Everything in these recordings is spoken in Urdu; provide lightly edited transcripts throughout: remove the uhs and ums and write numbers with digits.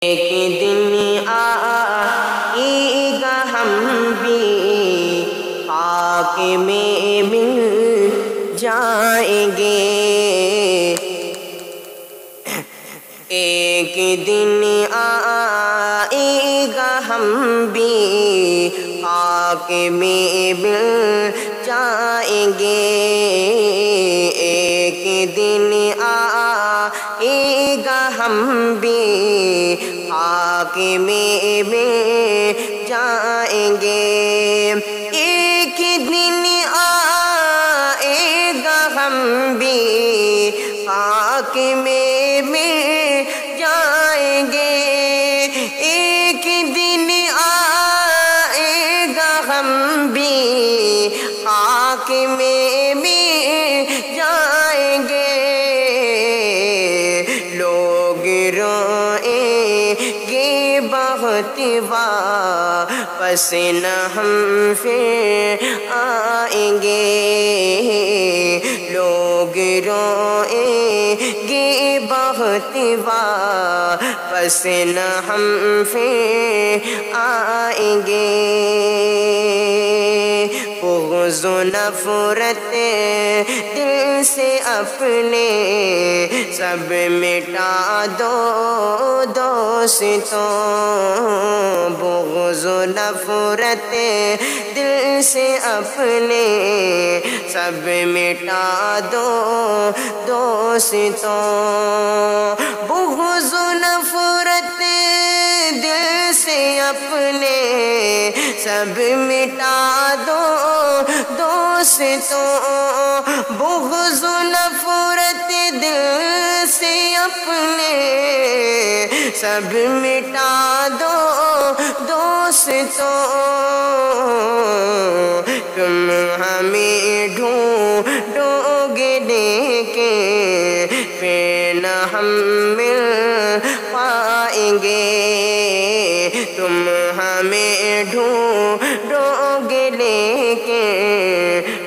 ایک دن آئے گا ہم بھی خاک میں مل جائیں گے، ایک دن آئے گا ہم بھی خاک میں مل جائیں گے، ایک دن آئے گا ہم بھی خاک میں مل جائیں گے، ایک دن آئے گا ہم بھی خاک میں مل جائیں گے، ایک دن آئے گا ہم بھی خاک میں مل جائیں گے، لوگ روئیں گے بہت واپس نہ ہم پھر آئیں گے، لوگ روئیں گے بہت واپس نہ ہم پھر آئیں گے، بغض و نفرت دل سے اپنے سب مٹا دو دوستوں، بغض و نفرت دل سے اپنے سب مٹا دو دوستوں، بغض و نفرت دل سے اپنے سب مٹا دو دوستوں، بغض و نفرت دل سے اپنے سب مٹا دو دوستوں، تم ہمیں ڈھونڈو گے لیکن پھر نہ ہم مل پائیں گے، تم ہمیں ڈھونڈو گے لیکن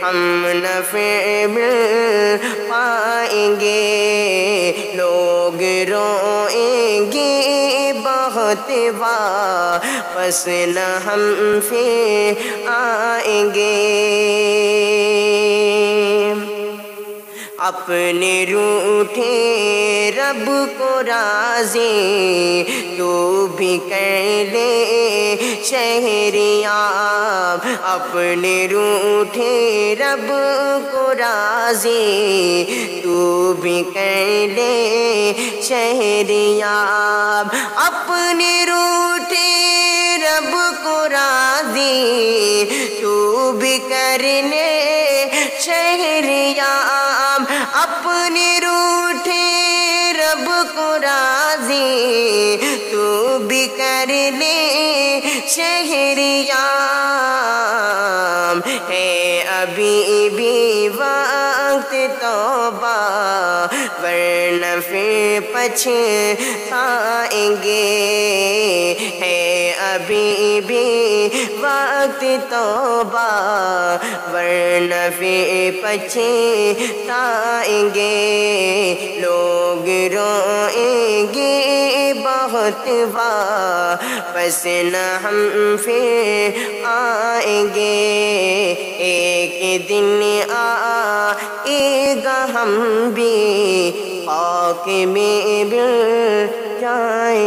ہم نہ پھر مل پائیں گے، لوگ روئیں گے بہت واپس نہ ہم پھر آئیں گے، اپنے روٹھے رب کو راضی تو بھی کر لے شہریاب، اپنے روٹھے رب کو راضی تو بھی کر لے شہریاب، اپنے روٹھے رب کو راضی تو بھی کر لے شہریاب، اپنے روٹھے رب کو راضی تو بھی کر لے شہریاب، ہے ابھی بھی وقت توبہ ورنہ پھر پچھتائیں گے، ہے ابھی بھی وقت توبہ ورنہ پھر پچھتائیں گے، لوگ روئیں گے بہت واپس نہ ہم پھر آئیں گے، ایک دن آئے گا ہم بھی خاک میں مل جائیں